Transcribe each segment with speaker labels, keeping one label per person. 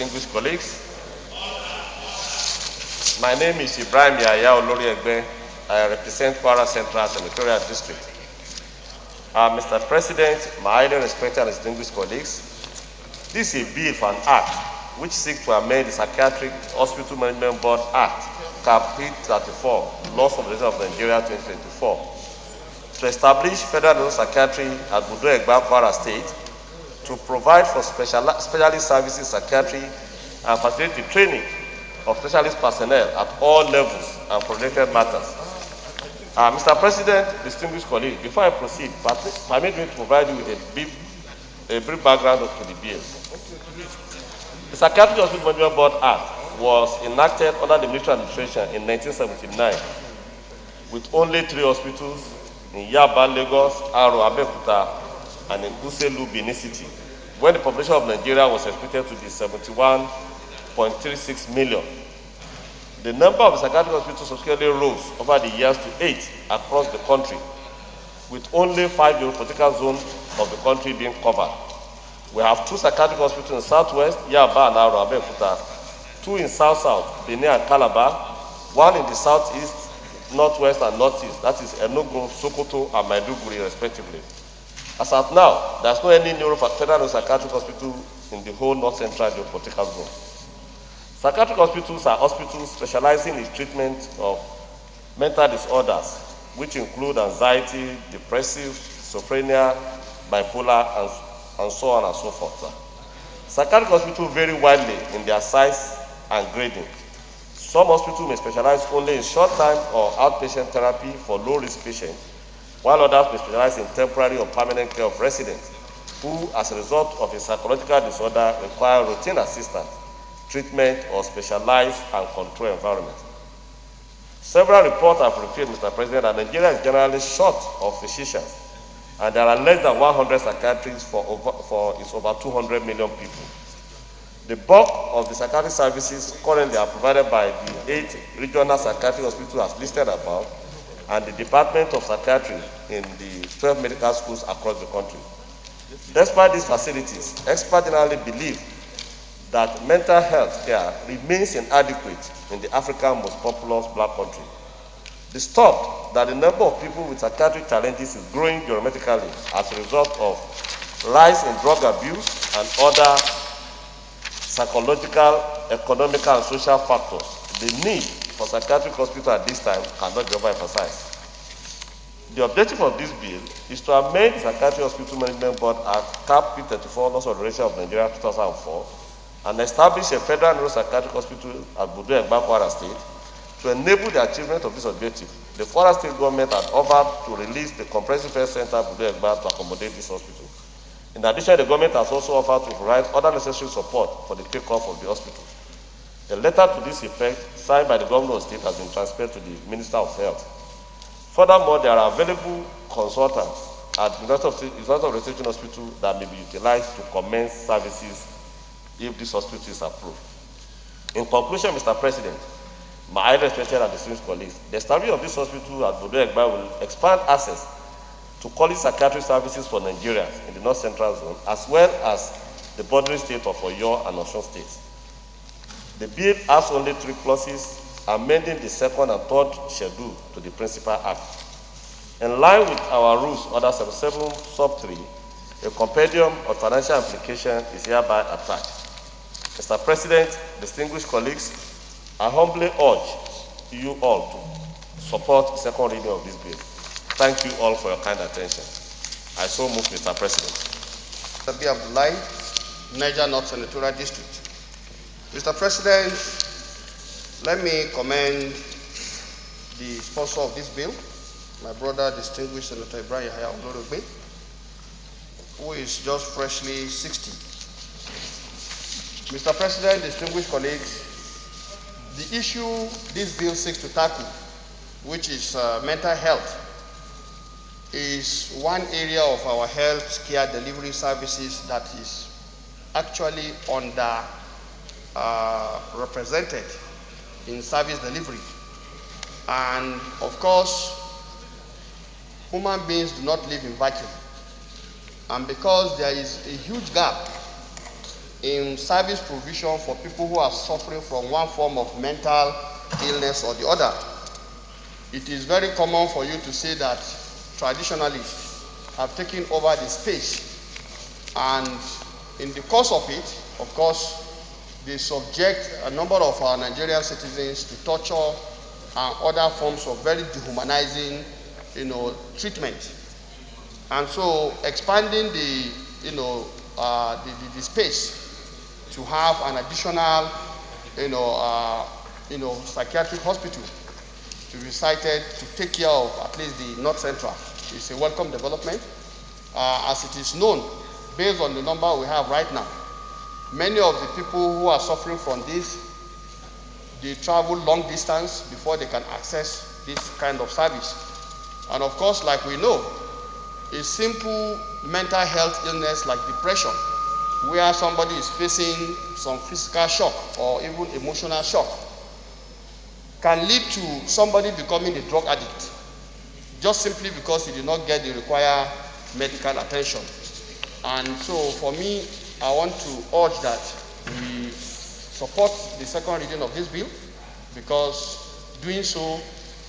Speaker 1: distinguished colleagues. My name is Ibrahim Yahya Oloriegbe. I represent Kwara Central Senatorial District. Mr. President, my highly respected and distinguished colleagues, this is a bill for an act which seeks to amend the Psychiatric Hospital Management Board Act, Cap 34, Laws of the State of Nigeria 2024, to establish federal psychiatry at Budo Egba, Kwara State, to provide for specialist services in psychiatry and facilitate the training of specialist personnel at all levels and for related matters. Mr. President, distinguished colleagues, before I proceed, permit me to provide you with a brief background to the bill. The Psychiatric Hospital Management Board Act was enacted under the military administration in 1979 with only 3 hospitals in Yaba, Lagos, Aro, Abeokuta, and in Uselu, Benin City, when the population of Nigeria was expected to be 71.36 million. The number of psychiatric hospitals subsequently rose over the years to 8 across the country, with only 5 geopolitical zones of the country being covered. We have 2 psychiatric hospitals in Southwest, Yaba and Aro, Abeokuta, 2 in South-South, Benin and Calabar, 1 in the Southeast, Northwest and Northeast, that is Enugu, Sokoto and Maiduguri respectively. As at now, there is no any federal psychiatric hospital in the whole North Central geopolitical zone. Psychiatric hospitals are hospitals specializing in treatment of mental disorders, which include anxiety, depressive, schizophrenia, bipolar, and so on and so forth. Psychiatric hospitals vary widely in their size and grading. Some hospitals may specialize only in short-time or outpatient therapy for low-risk patients, while others may specialize in temporary or permanent care of residents who, as a result of a psychological disorder, require routine assistance, treatment, or specialized and controlled environment. Several reports have revealed, Mr. President, that Nigeria is generally short of physicians, and there are less than 100 psychiatrists for its over 200 million people. The bulk of the psychiatric services currently are provided by the 8 regional psychiatric hospitals as listed above, and the Department of Psychiatry in the 12 medical schools across the country. Despite these facilities, experts generally believe that mental health care remains inadequate in the African most populous black country. Disturbed that the number of people with psychiatric challenges is growing dramatically as a result of rise in drug abuse and other psychological, economical, and social factors, the need for psychiatric hospitals at this time cannot be overemphasized. The objective of this bill is to amend the Psychiatric Hospital Management Board Act, Cap 34, Laws of the State of Nigeria 2004, and establish a federal neuropsychiatric hospital at Budo Egba, Kwara State. To enable the achievement of this objective, the Kwara State government had offered to release the Comprehensive Health Center at Budo Egba to accommodate this hospital. In addition, the government has also offered to provide other necessary support for the takeoff of the hospital. A letter to this effect, signed by the Governor of the State, has been transferred to the Minister of Health. Furthermore, there are available consultants at the University of Research Hospital that may be utilized to commence services if this hospital is approved. In conclusion, Mr. President, my highly respected and distinguished colleagues, the establishment of this hospital at Budo Egba will expand access to quality psychiatric services for Nigerians in the North Central Zone, as well as the bordering state of Oyo and Osun states. The bill has only 3 clauses, amending the 2nd and 3rd schedule to the principal act. In line with our rules, Order 77 sub 3, a compendium of financial implication is hereby attached. Mr. President, distinguished colleagues, I humbly urge you all to support the 2nd reading of this bill. Thank you all for your kind attention. I so move, Mr. President.
Speaker 2: Mr. B. Abdullahi, Niger North Senatorial District. Mr. President, let me commend the sponsor of this bill, my brother, distinguished Senator Ibrahim Yahya Oloriegbe, who is just freshly 60. Mr. President, distinguished colleagues, the issue this bill seeks to tackle, which is mental health, is one area of our health care delivery services that is actually represented in service delivery. And of course, human beings do not live in vacuum. And because there is a huge gap in service provision for people who are suffering from one form of mental illness or the other. It is very common for you to see that traditionalists have taken over the space, and in the course of it, of course, they subject a number of our Nigerian citizens to torture and other forms of very dehumanizing, treatment. And so, expanding the space to have an additional, psychiatric hospital to be cited to take care of at least the North Central is a welcome development. As it is known, based on the number we have right now, many of the people who are suffering from this, they travel long distance before they can access this kind of service. And of course, like we know, a simple mental health illness like depression, where somebody is facing some physical shock or even emotional shock, can lead to somebody becoming a drug addict, just simply because he did not get the required medical attention. And so for me, I want to urge that we support the second reading of this bill, because doing so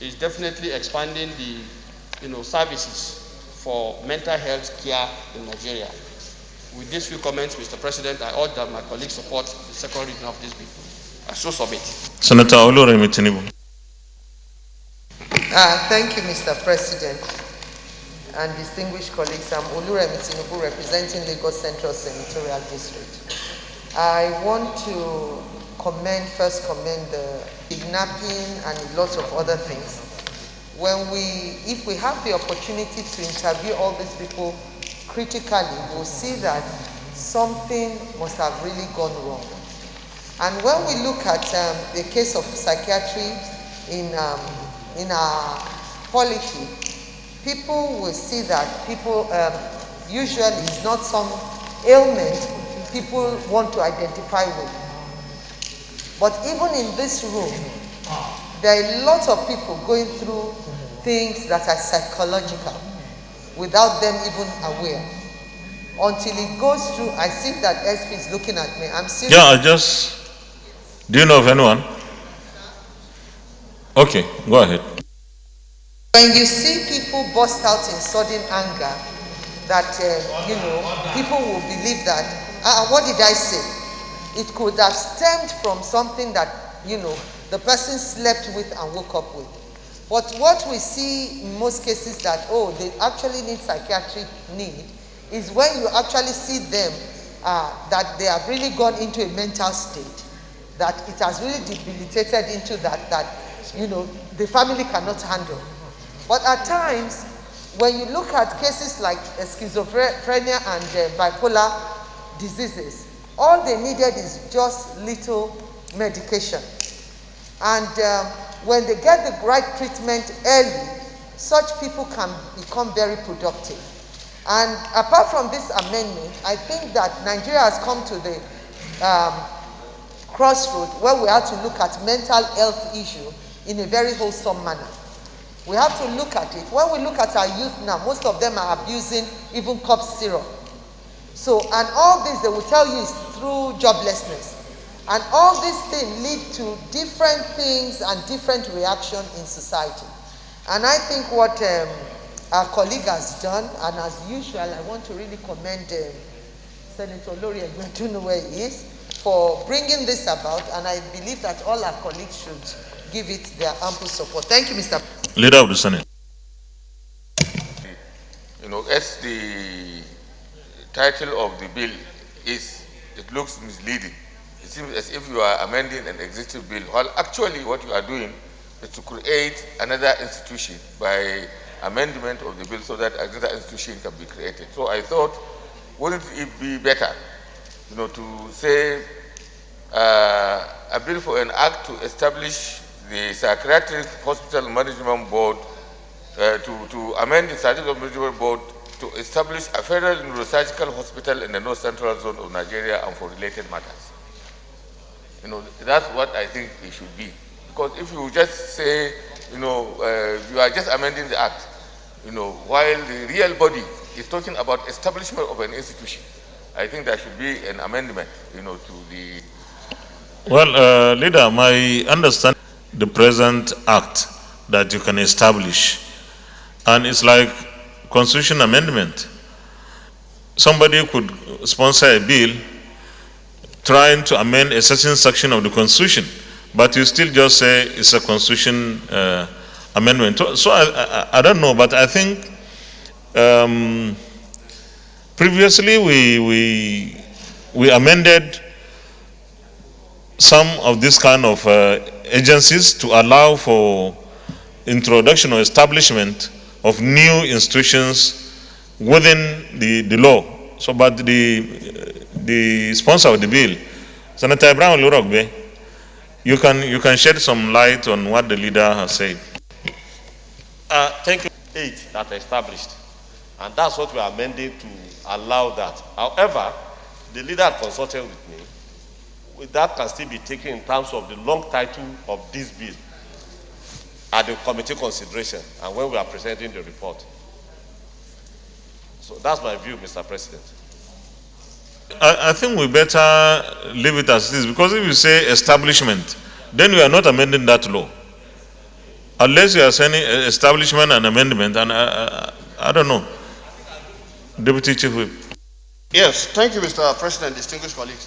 Speaker 2: is definitely expanding the services for mental health care in Nigeria. With these few comments, Mr. President, I urge that my colleagues support the second reading of this bill. I so submit.
Speaker 3: Senator Oluremi Tinubu.
Speaker 4: Thank you, Mr. President, and distinguished colleagues. I'm Oluremi Tinubu, representing Lagos Central Senatorial District. I want to first commend the kidnapping and a lot of other things. If we have the opportunity to interview all these people critically, we'll see that something must have really gone wrong. And when we look at the case of psychiatry in our polity, people will see that people usually it's not some ailment people want to identify with. But even in this room, there are a lot of people going through things that are psychological without them even aware. Until it goes through, I see that SP is looking at me. I'm serious.
Speaker 3: Do you know of anyone? Okay, go ahead.
Speaker 4: When you see people burst out in sudden anger, that, people will believe that, what did I say? It could have stemmed from something that, the person slept with and woke up with. But what we see in most cases that, they actually need psychiatric need, is when you actually see them, that they have really gone into a mental state, that it has really debilitated into that, the family cannot handle. But at times, when you look at cases like schizophrenia and bipolar diseases, all they needed is just little medication. And when they get the right treatment early, such people can become very productive. And apart from this amendment, I think that Nigeria has come to the crossroad where we have to look at mental health issue in a very wholesome manner. We have to look at it. When we look at our youth now, most of them are abusing even cough syrup. So, and all this they will tell you is through joblessness. And all these things lead to different things and different reaction in society. And I think what our colleague has done, and as usual, I want to really commend Senator Lori, I don't know where he is, for bringing this about, and I believe that all our colleagues should give it their ample support. Thank you, Mr.
Speaker 3: Leader of the Senate.
Speaker 5: As the title of the bill is, it looks misleading. It seems as if you are amending an existing bill, while actually what you are doing is to create another institution by amendment of the bill so that another institution can be created. So I thought, wouldn't it be better, to say a bill for an act to establish the Psychiatric Hospital Management Board, to amend the Psychiatric Management Board to establish a federal neurosurgical hospital in the North Central Zone of Nigeria and for related matters. That's what I think it should be. Because if you just say, you are just amending the act, while the real body is talking about establishment of an institution. I think there should be an amendment, to the.
Speaker 3: Well, leader, my understanding the present act that you can establish, and it's like constitution amendment. Somebody could sponsor a bill trying to amend a certain section of the constitution, but you still just say it's a constitution amendment. So I don't know, but I think previously we amended some of this kind of agencies to allow for introduction or establishment of new institutions within the law. So, but the sponsor of the bill, Senator Brown Lurogbe, you can shed some light on what the leader has said.
Speaker 1: Thank you. 8 that are established, and that's what we are amending to allow that. However, the leader had consulted with me. That can still be taken in terms of the long title of this bill at the committee consideration and when we are presenting the report. So that's my view, Mr. President.
Speaker 3: I think we better leave it as it is, because if you say establishment, then we are not amending that law. Unless you are saying establishment and amendment, and I don't know. Deputy Chief Whip.
Speaker 2: Yes, thank you, Mr. President, distinguished colleagues.